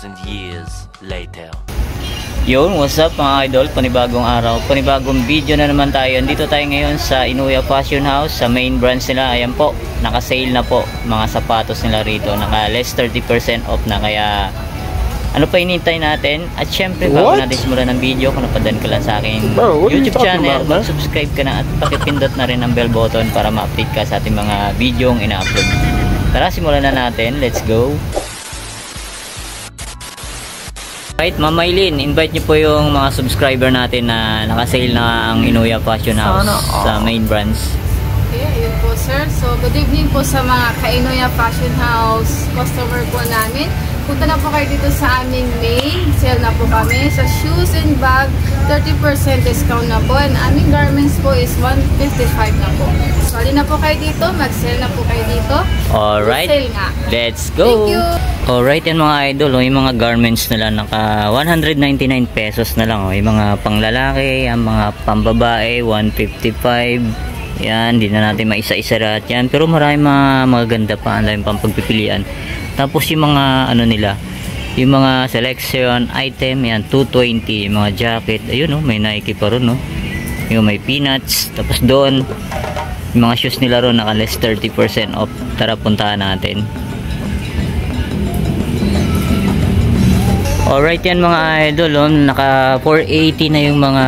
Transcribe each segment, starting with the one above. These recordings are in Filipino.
2,000 years later. Yun, what's up mga idol? Panibagong araw, panibagong video na naman tayo. Dito tayo ngayon sa Inuya Fashion House, sa main branch nila. Ayan po, naka-sale na po mga sapatos nila rito. Naka less 30% off na, kaya ano pa hinihintay natin? At syempre, bago natin simulan ng video, kung napadaan ka lang sa akin YouTube channel, mag-subscribe ka na at pakipindot na rin ang bell button para ma-update ka sa ating mga video yung ina-upload. Tara, simulan na natin. Let's go! Right, Ma'am Maylin, invite niyo po yung mga subscriber natin na naka-sale na ang Inuya Fashion House sa main branch. Okay, ayun po sir. So, good evening po sa mga ka-Inuya Fashion House customer po namin. Punta na po kayo dito sa aming main. Sale na po kami sa shoes and bag. 30% discount na po. And aming garments po is 155 na po. So, alin na po kayo dito. Mag-sale na po kayo dito. Alright, let's go! Thank you! Alright, yan mga idol, yung mga garments nila naka 199 pesos na lang. Yung mga panglalaki, yung mga pambabae 155. Yan, hindi na natin maisa-isa lahat yan, pero marami mga maganda pa, ang dami pang pagpipilian. Tapos yung mga ano nila, yung mga selection item, yan 220. Yung mga jacket, ayun may Nike pa ron, yung may peanuts. Tapos doon yung mga shoes nila ron naka less 30% off. Tara, puntahan natin. Alright, yan mga idol, naka 480 na yung mga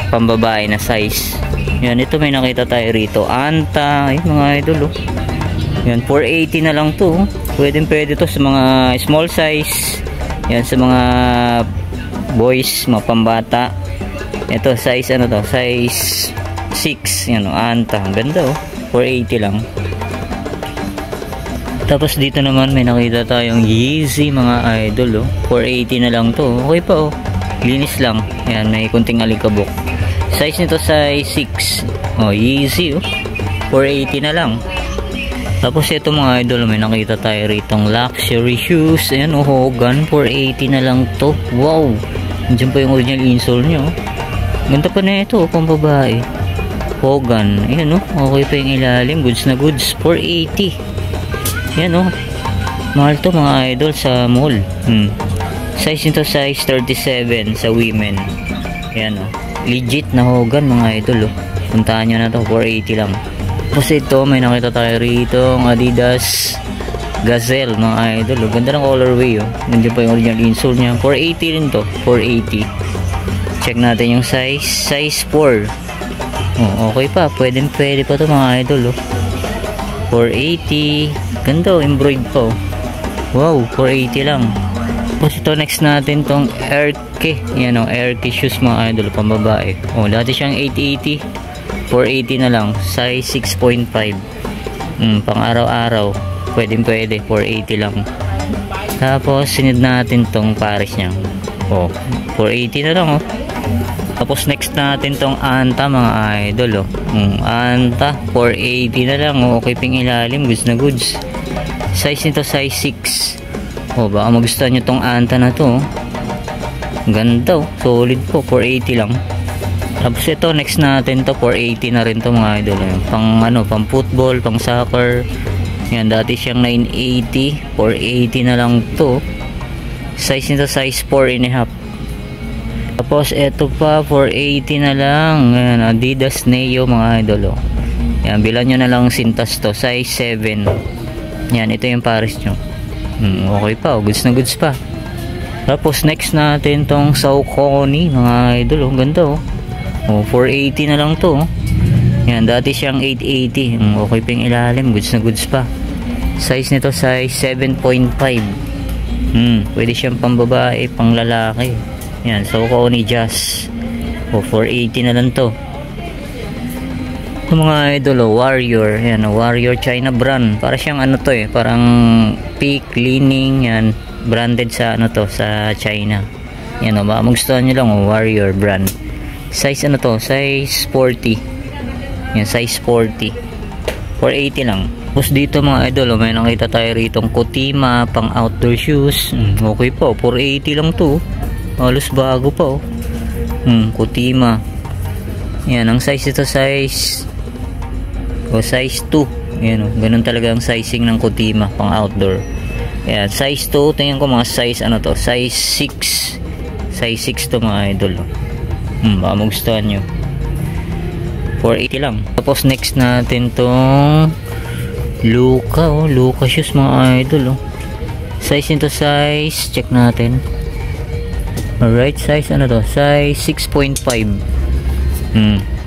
pambabae na size. Yan, ito may nakita tayo rito, Anta, yung mga idol, yan 480 na lang to. Pwede to sa mga small size. Yan, sa mga boys, mga pambata. Ito size ano to, size 6. Yan, Anta, ang ganda 480 lang. Tapos dito naman may nakita tayong Yeezy mga idol, 480 na lang to. Okay pa linis lang. Yan, may kunting alikabok. Size nito size 6. Yeezy 480 na lang. Tapos ito mga idol, may nakita tayo ritong luxury shoes. Ayan, Hogan, 480 na lang to. Wow, nandiyan pa yung original insole nya. Ganda pa na ito, pang babae. Hogan, ayan okay pa yung ilalim. Goods na goods, 480. Yan mahal to mga idol sa mall. Size nito size 37 sa women. Yan legit na Hogan mga idol. Puntahan nyo na to, 480 lang. Tapos ito may nakita tayo rito, Adidas Gazelle mga idol. Ganda ng colorway nandiyan pa yung original insole nya. 480 rin to, 480. Check natin yung size 4. Okay pa, pwede pa to mga idol 480. Ganda embroid pa wow, 480 lang. Tapos ito next natin tong Airke. Yan Airke shoes mga idol, pambabae. Dati siyang 880, 480 na lang. Size 6.5. Pang araw-araw pwede 480 lang. Tapos sinid natin tong Paris niya. 480 na lang Tapos next natin tong Anta mga idol Anta 480 na lang. Okay ping ilalim, goods na goods. Size nito size 6. Baka magustuhan nyo tong Anta na to. Ganda solid po, 480 lang. Tapos ito next natin to, 480 na rin to mga idol. Pang football, pang soccer. Yan, dati siyang 980, 480 na lang to. Size nito size 4.5. Tapos ito pa 480 na lang. Ayan, Adidas Neo mga idol Yan, bilan nyo na lang sintas to, size 7. Yan, ito yung Paris nyo. Okay pa, goods na goods pa. Tapos next natin tong Saucony mga idol. Ganda 480 na lang to. Yan, dati siyang 880. Okay pa yung ilalim, goods na goods pa. Size nito size 7.5. Pwede siyang pambabae, pang lalaki. Yan, Saucony Jazz 480 na lang to. Mga idol Warrior. Yan, Warrior China brand. Para siyang parang Peak, Leaning. Yan, branded sa sa China. Yan baka magustuhan nyo lang Warrior brand. Size size 40. Yan, size 40, 480 lang. Tapos dito mga idol may nakita tayo ritong Kutima pang outdoor shoes. Okay po, 480 lang to. Halos bago pa Kutima. Yan, ang size ito size size 2. Ayan, ganun talaga ang sizing ng Kutima pang outdoor. Yan, size 2. Tingnan ko mga size ano to, size 6. Size 6 to mga idol. Baka magustuhan nyo. 480 lang. Tapos next natin tong Luka. Luka shoes mga idol. Size nito, size check natin. Alright, size ano to, size 6.5.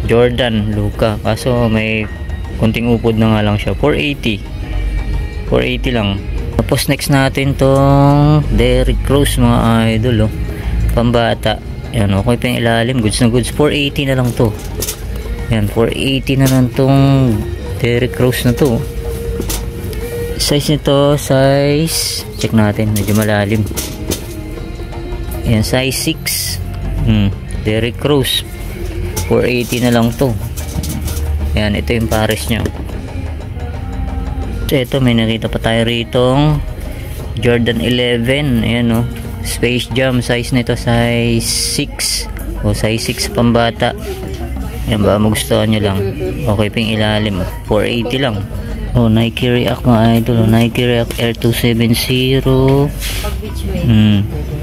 Jordan Luka, kaso may kunting upod na nga lang siya. 480 lang. Tapos next natin tong Derrick Rose mga idol. Pambata. Yan, okay pa yung ilalim, goods na goods. 480 na lang to. Yan, 480 na lang tong Derrick Rose na to. Size nito, size check natin, medyo malalim. Yan, size 6. Derrick Rose, 480 na lang to. Yan, ito yung pares nyo. So ito, may nakita pa tayo ritong Jordan 11. Ayan Space Jam. Size nito, size 6 o size 6 pambata. Yan, ba magustuhan nyo lang. Okay pa yung ilalim. 480 lang. Nike React mga idol. Nike React Air 270.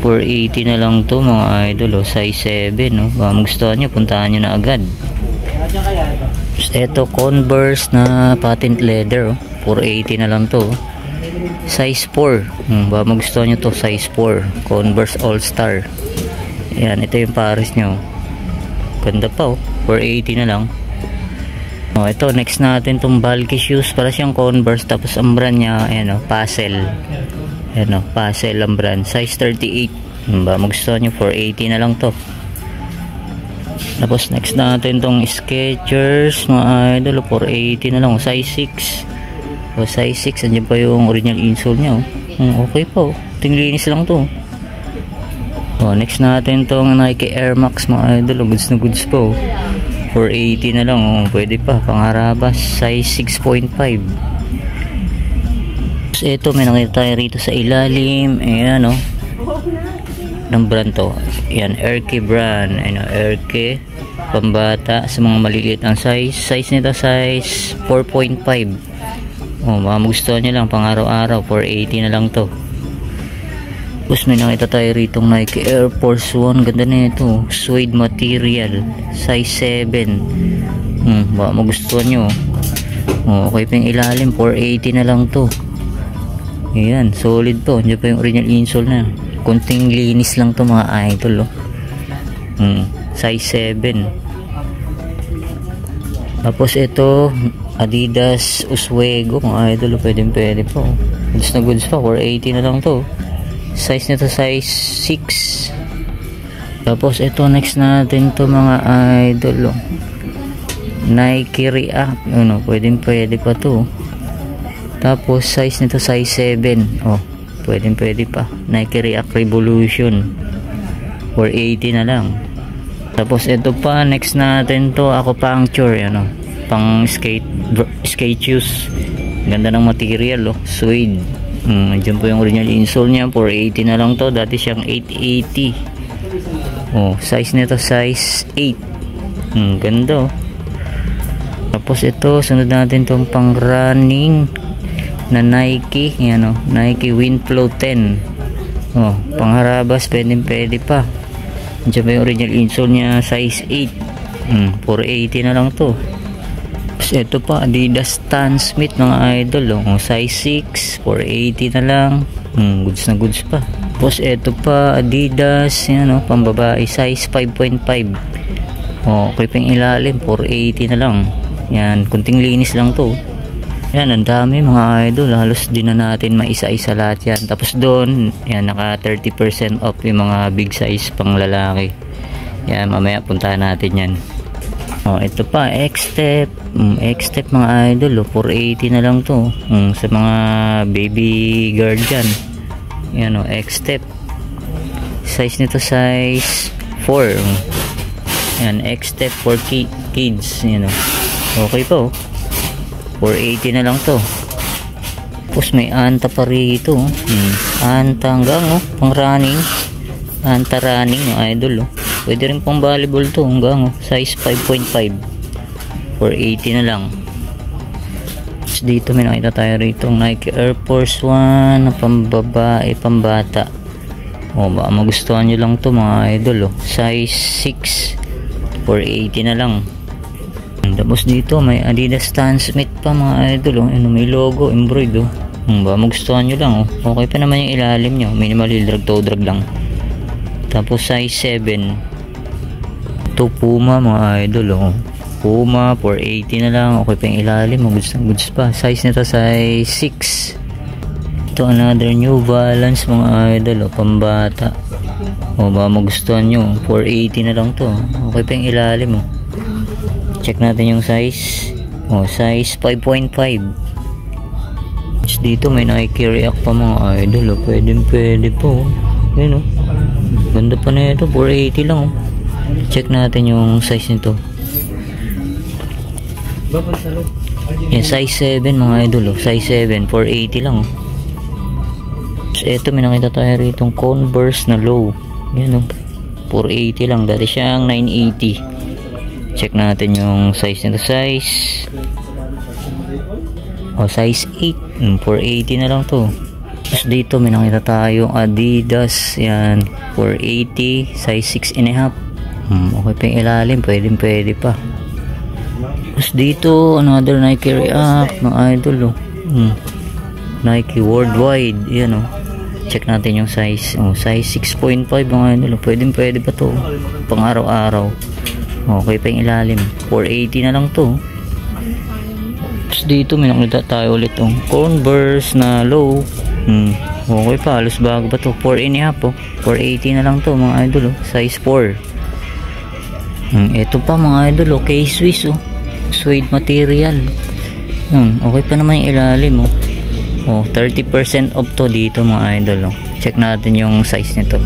480 na lang to mga idol. Size 7. Ba magustuhan nyo, puntahan nyo na agad. Ito, Converse na patent leather. 480 na lang to. Size 4. Ba magustuhan nyo to, size 4. Converse All Star. Yan, ito yung pares nyo. Ganda pa 480 na lang. Ito, next natin tong bulky shoes. Para siyang Converse, tapos ang brand nya, Puzzle. Puzzle ang brand. Size 38. Ba magustuhan nyo, 480 na lang to. Tapos next natin tong Skechers mga idol, 480 na lang. Size 6. Size 6, andyan pa yung original insole nya. Okay po, tinglinis lang to. Next natin tong Nike Air Max mga idol, goods na goods po. 480 na lang. Pwede pa, pangarabas. Size 6.5. Tapos ito, may nakita tayo rito sa ilalim. Ayan ng brand to. Ayan, Erke brand. Erke, pambata sa mga maliliit ang size. Size nito, size 4.5. Magustuhan nyo lang, pang araw-araw. 480 na lang to. Tapos may nakita tayo ritong Nike Air Force 1. Ganda na ito, suede material. Size 7. Baka magustuhan nyo. Okay pa yung ilalim, 480 na lang to. Ayan, solid to. Diyan pa yung original insole na. Kunting linis lang to mga idol. Size 7. Tapos ito, Adidas Oswego mga idol. Pwede po. Goods na goods pa, 480 na lang to. Size nito, size 6. Tapos ito, next natin to mga idol. Nike React. Pwede pa to. Tapos size nito, size 7. Pwede pa. Nike React Revolution, 480 na lang. Tapos ito pa, next natin to, Acupuncture. Pang skate shoes. Ganda ng material, suede. Diyan po yung original insole niya, 480 na lang to. Dati siyang 880. Size nito, size 8. Ganda. Tapos ito, sunod natin tong pang running na Nike. Nike Windflow 10. Pangharabas, pwede pa. Diyan po yung original insole niya, size 8. 480 na lang to. Ito pa, Adidas Stan Smith mga idol. Size 6, 480 na lang. Goods na goods pa. Tapos ito pa, Adidas, pambabae, size 5.5. Okay pa yung ilalim, 480 na lang. Yan, kunting linis lang to. Yan, ang dami mga idol. Halos din na natin maisa-isa lahat yan. Tapos doon, yan, naka 30% off yung mga big size pang lalaki. Yan, mamaya puntahan natin yan. Ito pa, X-Step. X-Step mga idol, 480 na lang to. Sa mga baby girl dyan. Yan X-Step. Size nito, size 4. Yan, X-Step for kids. Okay po. 480 na lang to. Tapos may Anta pa rito. Anta hanggang pang running. Anta running idol. Pwede rin pang volleyball to hanggang size 5.5. 480 na lang. Tapos dito may nakita tayo rito Nike Air Force 1 na pambabae, pambata. Baka magustuhan nyo lang to mga idol. Size 6, 480 na lang. Tapos dito may Adidas Stan Smith pa mga idol. May logo, embroid. Baka magustuhan nyo lang. Okay pa naman yung ilalim nyo. Minimal heel drag, toe drag lang. Tapos size 7. Ito Puma mga idol. Puma 480 na lang. Okay pa yung ilalim. Goods pa. Size nito size 6. Ito another New Balance mga idol. Pambata. Baka magustuhan nyo. 480 na lang to. Okay pa yung ilalim. Check natin yung size. Size 5.5. Dito may Nike React pa mga idol. Pwede po. Yun ganda pa na ito. 480 lang. Check natin yung size nito. Yan, size 7 mga idol. Size 7, 480 lang. So ito may nakita tayo rito Converse na low. Yan 480 lang. Dati siyang 980. Check natin yung size nito. Size size 8, 480 na lang to. Tapos dito may nakita tayong Adidas. Yan, 480, size 6.5. Okay pa yung ilalim. Pwede pa. Tapos dito another Nike React mga idol. Nike Worldwide. Yan check natin yung size. Size 6.5 mga idol. Pwede pa to pang araw-araw. Okay pa yung ilalim. 480 na lang to. Tapos dito may nakita tayo ulit Converse na low. Okay pa, halos bago pa to. 4.5 480 na lang to mga idol. Size 4. Ito pa mga idol K-Swiss suede material. Okay pa naman yung ilalim 30% off to dito mga idol. Check natin yung size nito.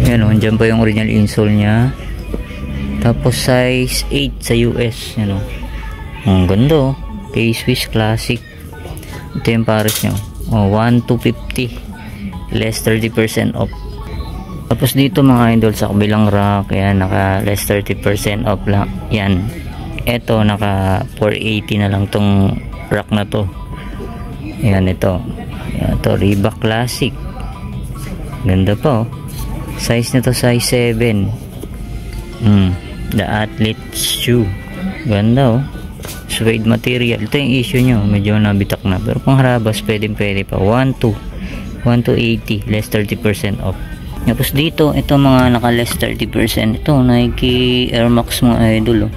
Yan dyan pa yung original insole nya. Tapos size 8 sa US. Yan ang ganda K-Swiss classic. Ito yung pares nyo 1,250 less 30% off. Tapos dito mga idol sa kabilang rack, yan naka less 30% off lang. Yan. Ito naka 480 na lang tong rack na to. Yan ito. Yan ito Reebok Classic. Ganda pa Size nito size 7. The Athlete Shoe. Ganda suede material. Ito yung issue nyo. Medyo nabitak na. Pero kung harabas pwede pa. 1,280 less 30% off. Tapos dito, ito mga naka less 30%. Ito, Nike Air Max mga idol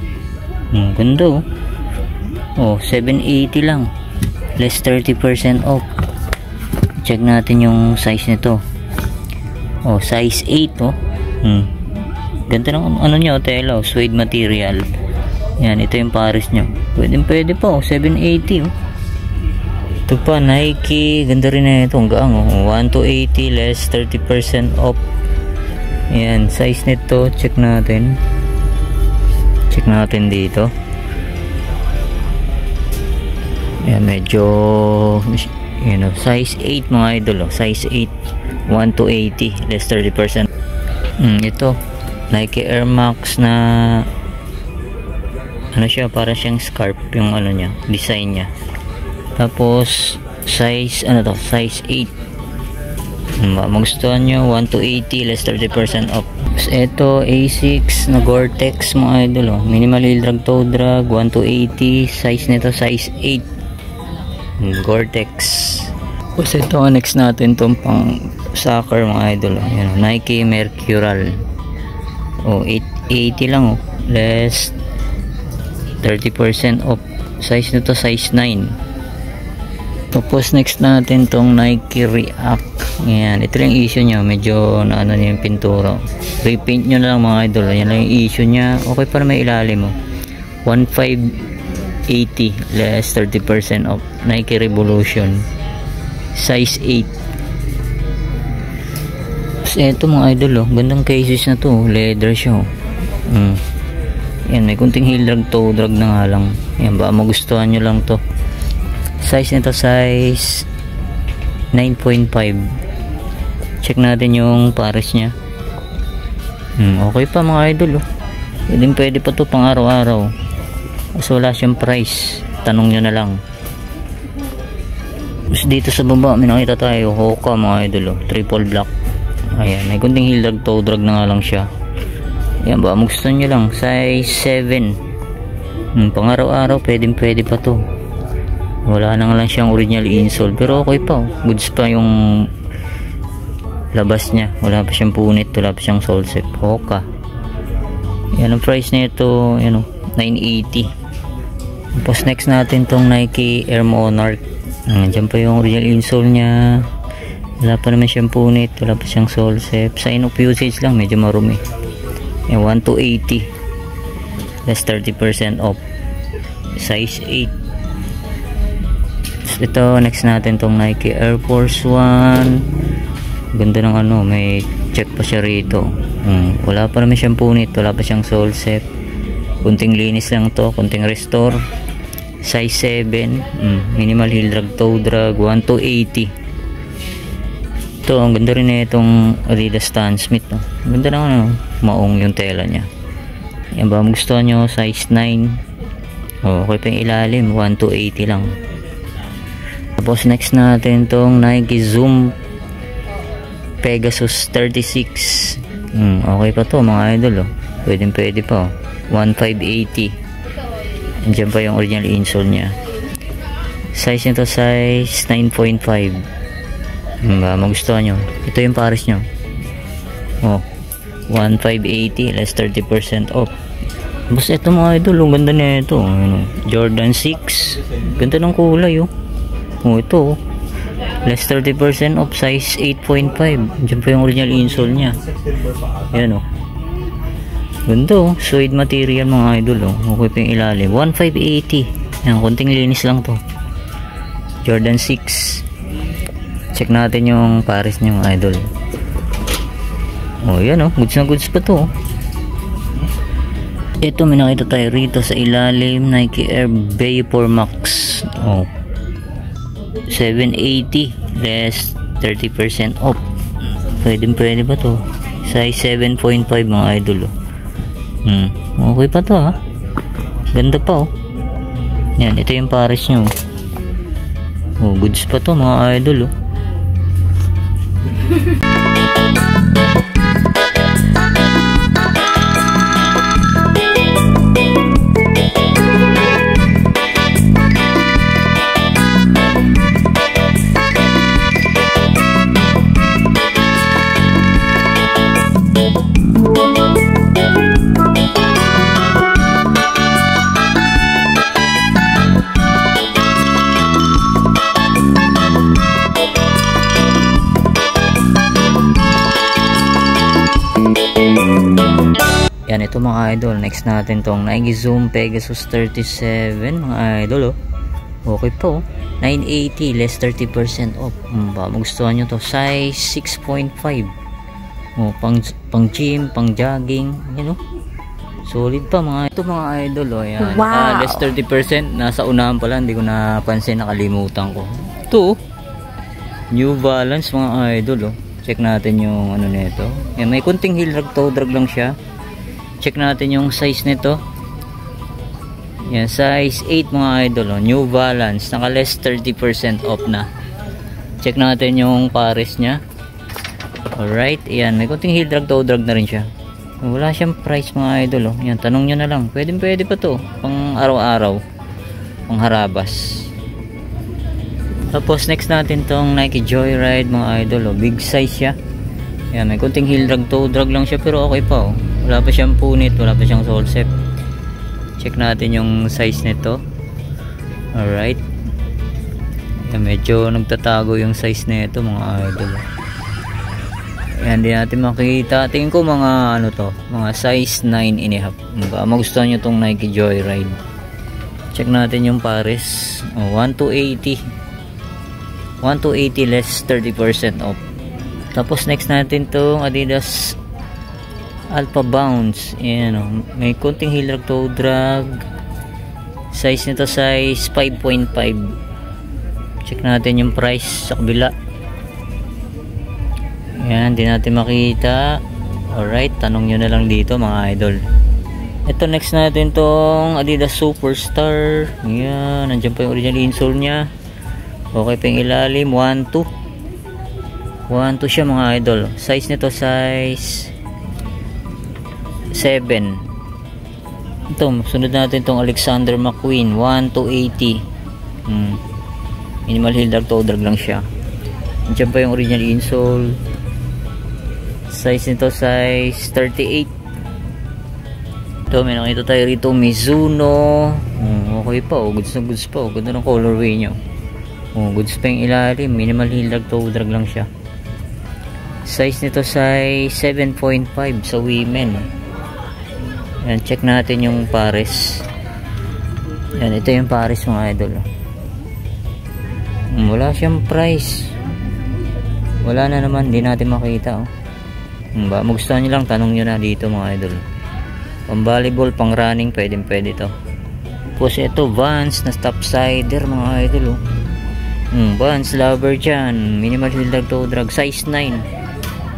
ganda 780 lang less 30% off. Check natin yung size nito. Size 8 ganda ng nyo, tela suede material. Yan, ito yung pares nyo. Pwede pa 780 Ito pa Nike, ganda rin na ito, ang gaang 1,280 less 30% off. Yan, size nito, check natin dito. Yan, medyo size 8 mga idol size 8, 1,280 less 30%. Ito Nike Air Max na siya, para siyang scarf yung niya, design niya. Tapos size size 8. Magustuhan nyo 1,280 less 30% off. Tapos ito A6 na Gore-Tex mga idol minimal heel drag, toe drag, 1,280. Size nito size 8. Gore-Tex. Tapos ito next natin itong pang soccer mga idol Nike Mercurial 880 lang less 30% off. Size nito size 9. Tapos next natin tong Nike React. Yan, ito lang yung issue nya, medyo na yung pintura. Repaint nyo na lang mga idol. Yan lang yung issue nya. Okay para may ilalim 1,580 less 30% off. Nike Revolution size 8. Tapos ito mga idol gandang cases na to, leather siya Yan, may kunting heel drag, toe drag na nga lang. Yan, baka magustuhan nyo lang to. Size nito size 9.5. Check natin yung pares nya. Okay pa mga idol pwede pa to pang araw-araw. So wala siyang price. tanong nyo na lang. Tapos dito sa baba may nakita tayo Hoka mga idol, triple black. Ayan, may kunting heel drag, toe drag na nga lang siya. Ayan, baka gusto nyo lang size 7. Pang araw-araw pwede pa to. Wala na nga lang siyang original insole, pero okay pa, goods pa yung labas niya. Wala pa siyang punit, wala pa siyang sole set. Hoka. Yan ang price nito, you know, 980. Tapos next natin tong Nike Air Monarch. Diyan pa yung original insole niya. Wala pa naman siyang punit, wala pa siyang sole set. Sign of usage lang, medyo marumi. Yan, 1280. Less 30% off. Size 8. Ito, next natin tong Nike Air Force 1. Ganda ng ano, may check pa siya rito. Wala pa naman siyang punit, wala pa siyang sole set. Kunting linis lang to, kunting restore. Size 7. Minimal heel drag, toe drag, 1280. Ito, ang ganda rin na itong Adidas Stan Smith, no? Ganda ng ano, maong yung tela niya. Yan ba, gusto nyo, size 9. Okay pa yung ilalim, 1280 lang. Tapos next natin tong Nike Zoom Pegasus 36. Okay pa to mga idol, pwede pa, 1580. Diyan pa yung original insole nya. Size nito size 9.5. Magustuhan nyo, ito yung pares nyo. 1580 less 30% off. Tapos ito mga idol, ang ganda na ito, Jordan 6. Ganda ng kulay ito less 30% off, size 8.5. Diyan pa yung original insole nya. Yan ganda suede material mga idol. Okay pa yung ilalim, 1580. Yan, konting linis lang to. Jordan 6. Check natin yung pares niya mga idol. Yan goods na goods pa to. Ito, may nakita tayo rito sa ilalim, Nike Air Vapor Max. 780 less 30% off. Pwede ba to? Size 7.5 mga idol. Okay pa to ganda pa yan, ito yung pares nyo. Goods pa to mga idol. Yan, ito mga idol, next natin tong Nike Zoom Pegasus 37 mga idol. Okay po, 980 less 30% off. Magustuhan nyo to, size 6.5. Pang gym, pang jogging, solid pa mga ito mga idol. Yan. Wow. Less 30%, nasa unahan pala, hindi ko napansin, nakalimutan ko. Ito New Balance mga idol. Check natin yung ano nito. Yan, may kunting heel drag, toe drag lang siya. Check natin yung size nito. Yan, size 8 mga idol. New Balance, naka less 30% off na. Check natin yung pares nya. Alright, yan, may kunting heel drag, toe drag na rin siya. Wala siyang price mga idol. Yan, tanong nyo na lang, pwede pa to pang araw-araw, pang harabas. Tapos next natin tong Nike Joyride mga idol. Big size siya. Yan, may kunting heel drag, toe drag lang siya, pero okay pa. Wala pa siyang punit, wala pa siyang sole set. Check natin yung size nito. Alright. Yan, medyo nagtatago yung size nito mga idol. Yan, di natin makita. Tingin ko mga ano to, mga size 9.5. Magustuhan nyo tong Nike Joyride. Check natin yung pares. 1280 less 30% off. Tapos next natin tong Adidas Alpha Bounce. Ayan, may konting heel drag, toe drag. Size nito size 5.5. Check natin yung price sa kabila. Ayan, di natin makita. Alright, tanong nyo na lang dito mga idol. Ito next natin tong Adidas Superstar. Yan, nandiyan pa yung original insole nya. Okay pa yung ilalim, 1.2 siya mga idol. Size nito size 7. Ito, sunod natin tong Alexander McQueen 1-80. Minimal heel drag, toe drag lang siya. Nandiyan pa yung original insole. Size nito size 38. Ito, may nakita tayo rito, Mizuno. Okay pa, goods na goods pa. Ganda ng colorway nyo. Goods pa yung ilalim. Minimal heel drag, toe drag lang siya. Size nito size 7.5 sa women. Yan, check natin yung pares. Yan, ito yung pares mga idol. Wala siyang price. Wala na naman, hindi natin makita. Ba, magustuhan nyo lang, tanong nyo na dito mga idol. Pang volleyball, pang running, pwede ito. Tapos ito, Vans na topsider mga idol. Vans lover dyan. Minimal heel drag, toe drag, size 9.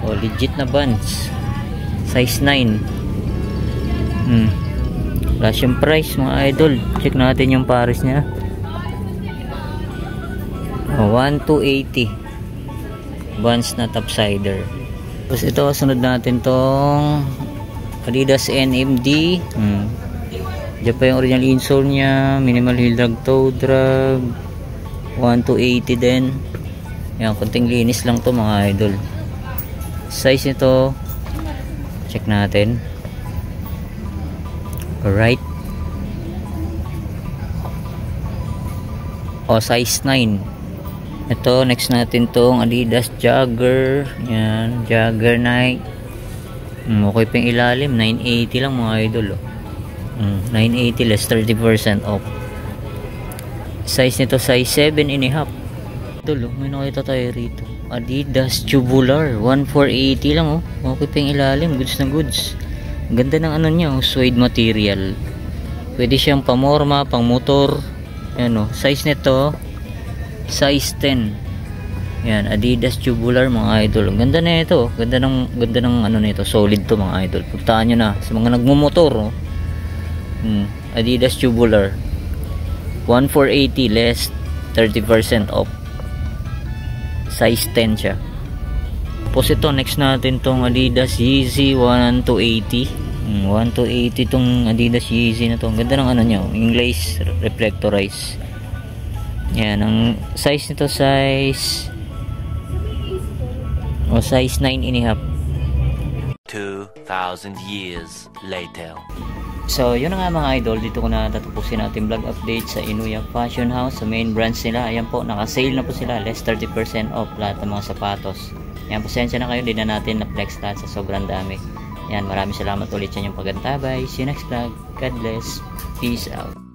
Legit na Vans. Size 9. Wala siyang price mga idol. Check natin yung pares nya. 1-80. Vans na topsider. Tapos ito, sunod natin tong Adidas NMD. Diyan pa yung original insole nya. Minimal heel drag, toe drag, 1-80 din. Yan, konting linis lang to mga idol. Size nito, check natin. Alright. Size 9. Ito, next natin tong Adidas Jogger. Yan, Jogger Nike. Okay pa yung ilalim, 980 lang mga idol. 980 less 30% off. Size nito size 7.5. Idol, may nakita tayo rito. Adidas Tubular, 1480 lang. Okay pa yung ilalim, goods na goods. Ganda ng ano niya, suede material. Pwede siyang pamorma, pang motor. Yan, size nito size 10. Yan, Adidas Tubular mga idol. Ganda na ito. Ganda ng ano nito, solid to mga idol. Puntaan nyo na sa mga nagmumotor. Adidas Tubular 1480 less 30% off. Size 10 siya. Tapos ito, next natin tong Adidas Yeezy 1-80. 1-80 tong Adidas Yeezy na to. Ganda ng ano nyo, yung lace reflectorize. Yan, ang size nito size size 9.5. 2,000 years later. So yun na nga mga idol, dito ko na tatapusin natin vlog update sa Inuya Fashion House. Sa main branch nila, ayan po, naka-sale na po sila, less 30% off lahat ng mga sapatos. Yan, pasensya na kayo, di na natin na-flex lahat sa sobrang dami. Yan, maraming salamat ulit sa inyong pagantabay. See you next vlog. God bless. Peace out.